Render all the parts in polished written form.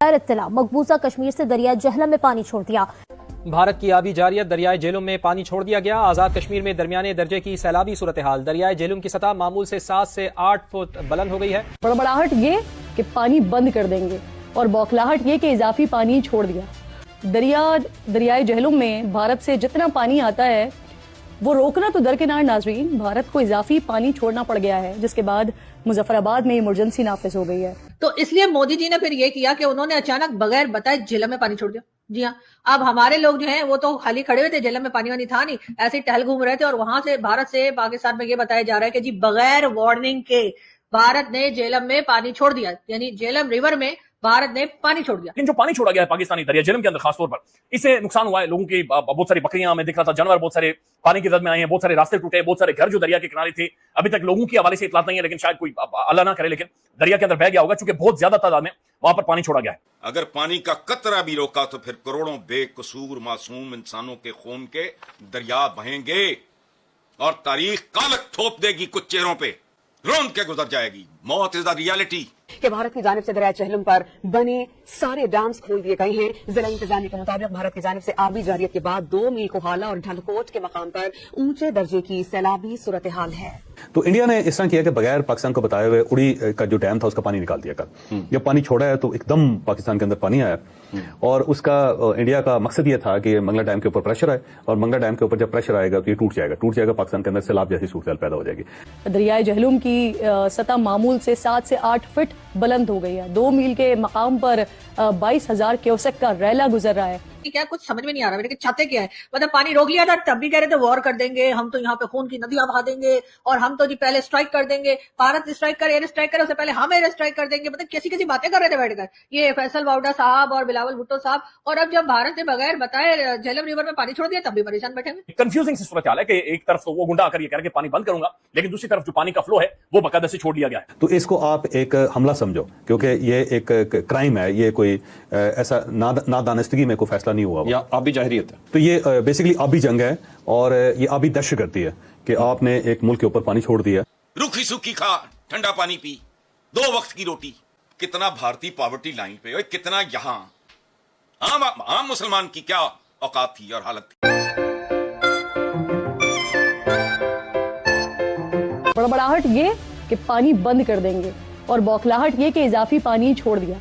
इत्तला मकबूजा कश्मीर से दरिया जहलम में पानी छोड़ दिया। भारत की आबी जारियत दरियाए झेलम में पानी छोड़ दिया गया। आजाद कश्मीर में दरमियाने दर्जे की सैलाबी सूरत हाल। दरियाए झेलम की सतह मामूल से 7 से 8 फुट बुलंद हो गई है। बड़बड़ाहट ये कि पानी बंद कर देंगे और बौखलाहट ये कि इजाफी पानी छोड़ दिया। दरियाए झेलम में भारत से जितना पानी आता है वो रोकना तो दरकिनार नाजरीन, भारत को इजाफी पानी छोड़ना पड़ गया है, जिसके बाद मुजफ्फराबाद में इमरजेंसी नाफिज हो गई है। तो इसलिए मोदी जी ने फिर ये किया कि उन्होंने अचानक बगैर बताए झेलम में पानी छोड़ दिया। जी हाँ, अब हमारे लोग जो हैं वो तो खाली खड़े हुए थे, झेलम में पानी वानी था नहीं, ऐसे ही टहल घूम रहे थे और वहां से भारत से पाकिस्तान में ये बताया जा रहा है कि जी बगैर वार्निंग के भारत ने झेलम में पानी छोड़ दिया, यानी झेलम रिवर में भारत ने पानी छोड़ दिया। लेकिन जो पानी छोड़ा गया है पाकिस्तानी दरिया झेलम के अंदर खासतौर पर, इससे नुकसान हुआ है लोगों की। बहुत सारी बकरियां में दिख रहा था, जानवर बहुत सारे पानी की जद में आए हैं, बहुत सारे रास्ते टूटे, बहुत सारे घर जो दरिया के किनारे थे, अभी तक लोगों की हवाले से इतला नहीं है, लेकिन शायद कोई अल्लाह ना करे लेकिन दरिया के अंदर बह गया होगा, चूंकि बहुत ज्यादा तादाद में वहां पर पानी छोड़ा गया है। अगर पानी का कतरा भी रोका तो फिर करोड़ों बेकसूर मासूम इंसानों के खून के दरिया बहेंगे और तारीख कालक थोप देगी कुछ चेहरों पे, रौंद के गुजर जाएगी। मौत इज द रियलिटी। कि भारत की जानिब से दरिया झेलम पर बने सारे डैम्स खोल दिए गए हैं। जिला इंतजामिया के मुताबिक भारत की जानिब से आबी जारियत के बाद 2 मील कोहाला और ढलकोट के मकाम पर ऊंचे दर्जे की सैलाबी सूरत हाल है। तो इंडिया ने इस तरह किया कि बगैर पाकिस्तान को बताए हुए उड़ी का जो डैम था उसका पानी निकाल दिया कल। जब पानी छोड़ा है तो एकदम पाकिस्तान के अंदर पानी आया और उसका इंडिया का मकसद ये था कि मंगला डैम के ऊपर प्रेशर आए और मंगला डैम के ऊपर जब प्रेशर आएगा तो ये टूट जाएगा पाकिस्तान के अंदर सैलाब जैसी सूरत पैदा हो जाएगी। दरियाए झेलम की सतह मामूल से 7 से 8 फीट बुलंद हो गई है। 2 मील के मकाम पर 22,000 क्यूसेक का रैला गुजर रहा है। क्या कुछ समझ में नहीं आ रहा मेरे कि चाहते क्या है। मतलब पानी रोक लिया था तब भी कह रहे थे वॉर कर देंगे, हम तो यहाँ पे खून की नदियां बहा देंगे और हम तो जी पहले स्ट्राइक कर देंगे, भारत स्ट्राइक करे एयर स्ट्राइक करे उससे पहले हम एयर स्ट्राइक कर देंगे। मतलब कैसी कैसी बातें कर रहे थे बैठकर ये फैसल वाउडा साहब और बिलावल भुट्टो साहब। और अब जब भारत ने बगैर बताए झेलम रिवर में पानी छोड़ दिया तब भी परेशान बैठे हुए। कंफ्यूजिंग सी सूरत हाल है कि एक तरफ तो वो गुंडा आकर ये कह रहे पानी बंद करूंगा, लेकिन दूसरी तरफ जो पानी का फ्लो है वो बकायदा से छोड़ दिया गया है। तो इसको आप एक हमला समझो, क्योंकि ये एक क्राइम है, ये कोई ऐसा नादानिस्तगी में कोई फैसला नहीं हुआ या आबी जाहिरियत है। तो ये बेसिकली आबी जंग है और ये आबी दहशतगर्दी है कि आपने एक मुल्क के ऊपर पानी छोड़ दिया। रूखी सूखी खा, ठंडा पानी पी, 2 वक्त की रोटी। कितना भारतीय पॉवर्टी लाइन पे और कितना यहाँ आम मुसलमान की क्या औकात थी और हालत थी। बड़बड़ाहट ये कि पानी बंद कर देंगे और बौखलाहट ये कि इजाफी पानी छोड़ दिया।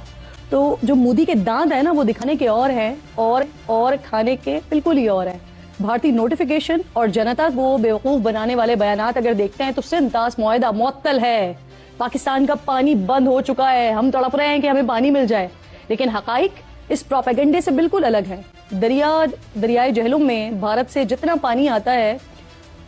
तो जो मोदी के दांत है ना वो दिखाने के और है और खाने के बिल्कुल ही और है। भारतीय नोटिफिकेशन और जनता को बेवकूफ बनाने वाले बयानात अगर देखते हैं तो सिंध तास मुआहदा मुअत्तल है। पाकिस्तान का पानी बंद हो चुका है, हम तड़प रहे हैं कि हमें पानी मिल जाए, लेकिन हकाइक इस प्रोपेगेंडे से बिल्कुल अलग है। दरियाए झेलम में भारत से जितना पानी आता है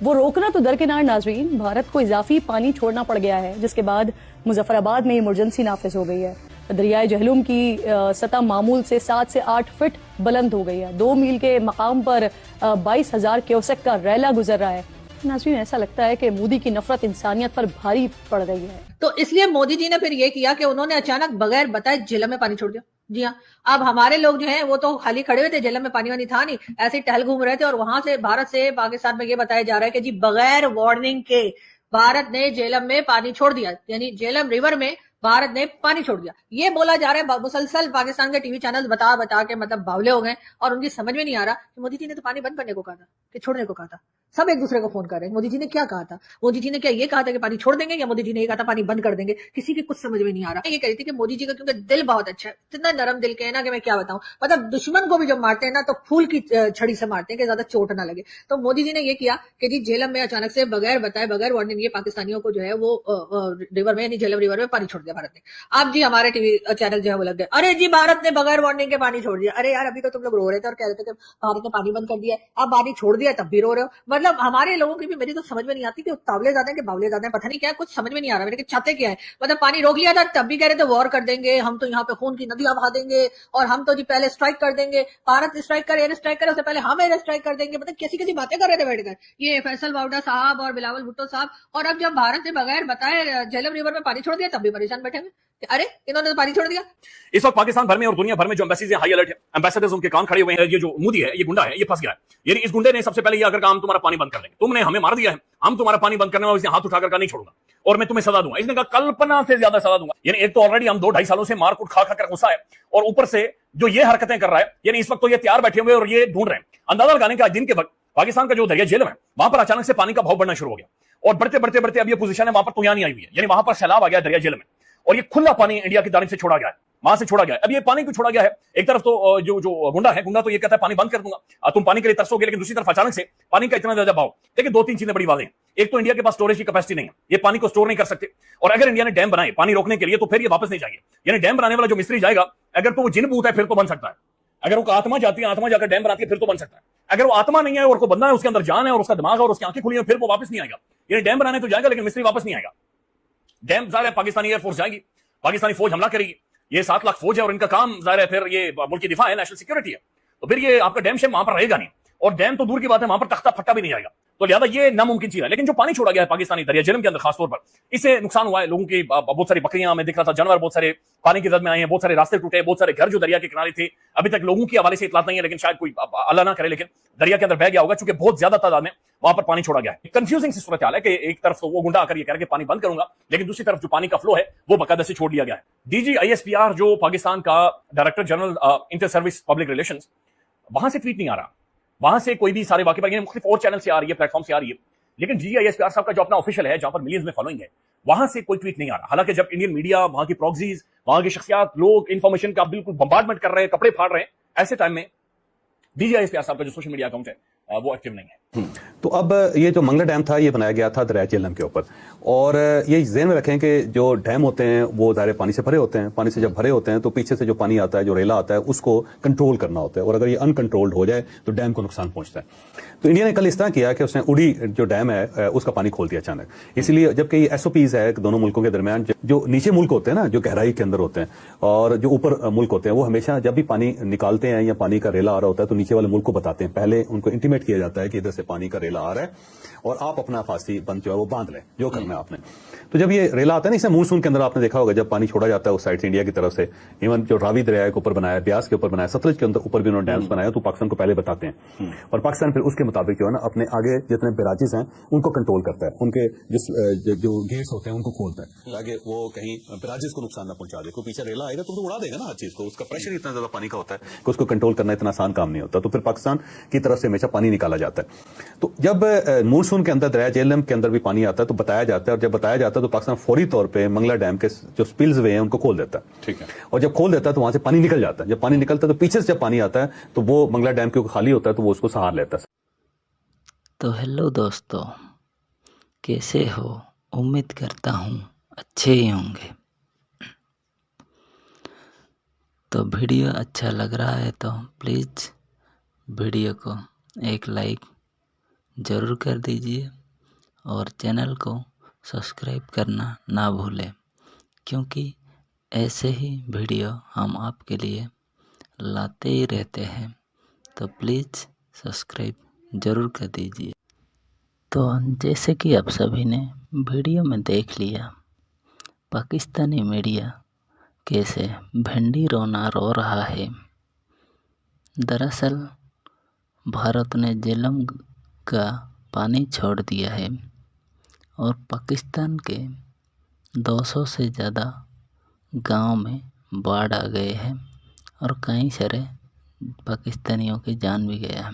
वो रोकना तो दरकिनार नाजरीन, भारत को इजाफी पानी छोड़ना पड़ गया है, जिसके बाद मुजफ्फराबाद में इमरजेंसी नाफिज हो गई है। दरियाए झेलम की सतह मामूल से 7 से 8 फीट बुलंद हो गई है। 2 मील के मकाम पर 22,000 क्यूसेक का रैला गुजर रहा है। नाज़रीन, ऐसा लगता है कि मोदी की नफरत इंसानियत पर भारी पड़ गई है। तो इसलिए मोदी जी ने फिर ये किया कि उन्होंने अचानक बगैर बताए झेलम में पानी छोड़ दिया। जी हाँ, अब हमारे लोग जो हैं वो तो खाली खड़े हुए थे, झेलम में पानी वानी था नहीं, ऐसे ही टहल घूम रहे थे और वहां से भारत से पाकिस्तान में ये बताया जा रहा है कि जी बगैर वार्निंग के भारत ने झेलम में पानी छोड़ दिया, यानी झेलम रिवर में भारत ने पानी छोड़ दिया। ये बोला जा रहा है, मुसलसल पाकिस्तान के टीवी चैनल बता के मतलब बावले हो गए और उनकी समझ में नहीं आ रहा कि मोदी जी ने तो पानी बंद करने को कहा था कि छोड़ने को कहा था। सब एक दूसरे को फोन कर रहे हैं, मोदी जी ने क्या कहा था, मोदी जी ने क्या ये कहा था कि पानी छोड़ देंगे या मोदी जी ने ये कहा था पानी बंद कर देंगे, किसी की कुछ समझ में नहीं आ रहा। ये कह रही थी कि मोदी जी का क्योंकि दिल बहुत अच्छा है, इतना नरम दिल के है ना कि मैं क्या बताऊं, मतलब दुश्मन को भी जब मारते हैं ना तो फूल की छड़ी से मारते हैं कि ज्यादा चोट ना लगे। तो मोदी जी ने ये किया कि जी झेलम में अचानक से बगैर बताए बगैर वार्निंग ये पाकिस्तानियों को जो है वो रिवर में यानी झेलम रिवर में पानी छोड़ दिया भारत ने। अब जी हमारे टीवी चैनल जो है वो लग गए, अरे जी भारत ने बगैर वार्निंग के पानी छोड़ दिया। अरे यार अभी तो तुम लोग रो रहे थे और कह रहे थे कि भारत ने पानी बंद कर दिया, अब पानी छोड़ दिया तब भी रो रहे हो। मतलब हमारे लोगों की भी मेरी तो समझ में नहीं आती कि तावले ज्यादा है कि बावले ज्यादा है, पता नहीं क्या है, कुछ समझ में नहीं आ रहा मेरे कि चाहते क्या है। मतलब पानी रोक लिया था तब भी कह रहे थे वॉर कर देंगे, हम तो यहाँ पे खून की नदियां बहा देंगे और हम तो जी पहले स्ट्राइक कर देंगे, भारत स्ट्राइक करे एयर स्ट्राइक करे उससे पहले हम एयर स्ट्राइक कर देंगे। मतलब कैसी कैसी बातें कर रहे थे बैठकर ये फैसल वाउडा साहब और बिलावल भुट्टो साहब। और अब जब भारत ने बगैर बताए झेलम रिवर में पानी छोड़ दिया तब भी परेशान हैरान बैठे हुए कि अरे इन्होंने तो पानी छोड़ दिया। इस वक्त पाकिस्तान भर में और दुनिया भर में जो एम्बेसीज हैं हाई अलर्ट है। एम्बेसडर्स उनके कान खड़े हुए हैं। ये जो मोदी है, ये गुंडा है, ये फंस गया है। यानी इस गुंडे ने सबसे पहले ये अगर काम तुम्हारा पानी बंद कर देंगे, तुमने हमें मार दिया है, हम तुम्हारा पानी बंद करने में इसने हाथ उठाकर कहा नहीं छोड़ूंगा और मैं तुम्हें सजा दूंगा। इसने कहा कल्पना से ज्यादा सजा दूंगा। यानी एक तो ऑलरेडी हम 2-2.5 सालों से मार कूट खा कर गुस्सा है और ऊपर से जो ये हरकतें कर रहा है, यानी इस वक्त तो ये तैयार बैठे हुए और ये ढूंढ रहे हैं। अंदाजा लगाने का दिन के वक्त पाकिस्तान का जो दरिया झेलम है, वहां पर अचानक से पानी का भाव बढ़ना शुरू हो गया और बढ़ते बढ़ते बढ़ते अब ये पोजीशन है वहां पर तुयानी आई हुई है। यानी वहां पर सैलाब आ गया दरिया झेलम में और ये खुला पानी इंडिया की जानिब से छोड़ा गया है, वहां से छोड़ा गया है। अब ये पानी क्यों छोड़ा गया है? एक तरफ तो जो गुंडा तो ये कहता है पानी बंद कर दूंगा, तुम पानी के लिए तरसोगे, लेकिन दूसरी तरफ अचानक से पानी का इतना ज्यादा भाव। देखिए 2-3 चीजें बड़ी वाज़ेह हैं। एक तो इंडिया के पास स्टोरेज की कैपेसिटी नहीं है, ये पानी को स्टोर नहीं कर सकते, और अगर इंडिया ने डैम बनाए पानी रोकने के लिए तो फिर ये वापस नहीं जाएंगे। यानी डैम बनाने वाला जो मिस्त्री जाएगा, अगर तो वो जिन भूत है फिर तो बन सकता है, अगर वो आत्मा जाती है, आत्मा जाकर डैम बनाती है फिर तो बन सकता है। अगर वो आत्मा नहीं है और को बंदा है, उसके अंदर जान है और उसका दिमाग है और उसकी आंखें खुली है, फिर वो वापस नहीं आएगा। यानी डैम बनाने तो जाएगा लेकिन मिस्त्री वापस नहीं आएगा। डैम जाहिर है पाकिस्तानी एयरफोर्स जाएगी, पाकिस्तानी फौज हमला करेगी, ये 7 लाख फौज है और इनका काम जाहिर है फिर ये मुल्क की दिफा है, नेशनल सिक्योरिटी है, तो फिर ये आपका डैम शेम वहां पर रहेगा नहीं, और डैम तो दूर की बात है, वहां पर तख्ता फट्टा भी नहीं आएगा। तो लिहाजा ये नामुमकिन चीज है। लेकिन जो पानी छोड़ा गया है पाकिस्तानी दरिया झेलम के अंदर खासतौर पर, इससे नुकसान हुआ है लोगों की। बहुत सारी बकरियां में दिख रहा था, जानवर बहुत सारे पानी की जद में आए हैं, बहुत सारे रास्ते टूटे, बहुत सारे घर जो दरिया के किनारे थे, अभी तक लोगों की हवाले से इतला नहीं है, लेकिन शायद कोई अल्लाह ना करे लेकिन दरिया के अंदर बह गया होगा, चूंकि बहुत ज्यादा तादाद में वहां पर पानी छोड़ा गया है। कंफ्यूजिंग सी सूरत हाल है कि एक तरफ तो वो गुंडा आकर ये कह रहा है कि पानी बंद करूंगा, लेकिन दूसरी तरफ जो पानी का फ्लो है वो बाकायदा से छोड़ दिया गया है। डीजी ISPR जो पाकिस्तान का director general inter service public relations, वहां से ट्वीट नहीं आ रहा, वहां से कोई भी सारे वाकई मुख्तलिफ और चैनल से आ रही है, प्लेटफॉर्म से आ रही है, लेकिन डीजी ISPR साहब का जो अपना ऑफिशियल है, जहां पर मिलियंस में फॉलोइंग है, वहां से कोई ट्वीट नहीं आ रहा। हालांकि जब इंडियन मीडिया, वहां की प्रॉक्सीज, वहां की शख्सियात, लोग इंफॉर्मेशन का बिल्कुल बम्बार्डमेंट कर रहे हैं, कपड़े फाड़ रहे हैं, ऐसे टाइम में डीजी ISPR साहब का जो सोशल मीडिया अकाउंट है वो एक्टिव नहीं है। तो अब ये जो मंगला डैम था, ये बनाया गया था दरिया झेलम के ऊपर, और ये ज़हन में रखें कि जो डैम होते हैं वो दायरे पानी से भरे होते हैं। पानी से जब भरे होते हैं तो पीछे से जो पानी आता है, जो रेला आता है, उसको कंट्रोल करना होता है, और अगर ये अनकंट्रोल्ड हो जाए तो डैम को नुकसान पहुंचता है। तो इंडिया ने कल इस तरह किया कि उसने उड़ी जो डैम है उसका पानी खोल दिया अचानक। इसलिए जबकि ये SOPs है दोनों मुल्कों के दरमियान, जो नीचे मुल्क होते हैं ना, जो गहराई के अंदर होते हैं, और जो ऊपर मुल्क होते हैं, वो हमेशा जब भी पानी निकालते हैं या पानी का रेला आ रहा होता है तो नीचे वाले मुल्क को बताते हैं, पहले उनको इंटीमेट किया जाता है कि इधर से पानी का रेला आ रहा है और आप अपना फांसी बंद जो है वो बांध लें, जो करना है आपने। तो जब ये रेला आता है ना, इसे मानसून के अंदर आपने देखा होगा, जब पानी छोड़ा जाता है उस साइड से इंडिया की तरफ से, इवन जो रावी दरिया के ऊपर बनाया, ब्यास के ऊपर बनाया, सतलज के अंदर ऊपर भी उन्होंने डैम्स बनाया, तो पाकिस्तान को पहले बताते हैं, और पाकिस्तान फिर उसके मुताबिक जो है ना अपने आगे जितने बैराजेस हैं उनको कंट्रोल करता है, उनके जो गेट्स होते हैं उनको खोलता है ताकि वो कहीं बैराजेस को नुकसान ना पहुंचा दे। कोई पीछे रेला आएगा तो उड़ा देगा ना हर चीज को, उसका प्रेशर इतना ज्यादा पानी का होता है कि उसको कंट्रोल करना इतना आसान काम नहीं होता। तो फिर पाकिस्तान की तरफ से हमेशा पानी निकाला जाता है। तो जब मानसून के अंदर दरिया झेलम के अंदर भी पानी आता है तो बताया जाता है, और जब बताया जाता है तो पाकिस्तान फौरी तौर पे मंगला डैम के जो स्पिल्स वे हैं उनको खोल देता है। ठीक है। और जब खोल देता है तो वहां से पानी निकल जाता है। जब पानी निकलता है तो पीछे से जब पानी आता है तो वो मंगला डैम के ऊपर खाली होता है तो वो उसको सहार लेता है। तो हेलो दोस्तों, कैसे हो? उम्मीद करता हूँ अच्छे ही होंगे। तो वीडियो अच्छा लग रहा है तो प्लीज़ वीडियो को एक लाइक ज़रूर कर दीजिए और चैनल को सब्सक्राइब करना ना भूलें, क्योंकि ऐसे ही वीडियो हम आपके लिए लाते ही रहते हैं। तो प्लीज़ सब्सक्राइब ज़रूर कर दीजिए। तो जैसे कि आप सभी ने वीडियो में देख लिया, पाकिस्तानी मीडिया कैसे भिंडी रोना रो रहा है। दरअसल भारत ने झेलम का पानी छोड़ दिया है और पाकिस्तान के 200 से ज़्यादा गांव में बाढ़ आ गए हैं और कई सारे पाकिस्तानियों की जान भी गया है।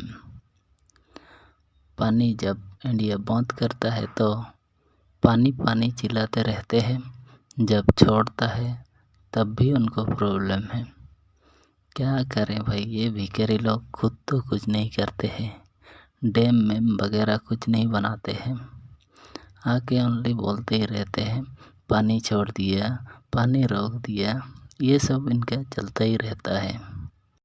पानी जब इंडिया बंद करता है तो पानी पानी चिल्लाते रहते हैं, जब छोड़ता है तब भी उनको प्रॉब्लम है। क्या करें भाई, ये भिखारी लोग खुद तो कुछ नहीं करते हैं, डैम में वगैरह कुछ नहीं बनाते हैं, आके ओनली बोलते ही रहते हैं पानी छोड़ दिया, पानी रोक दिया, ये सब इनका चलता ही रहता है।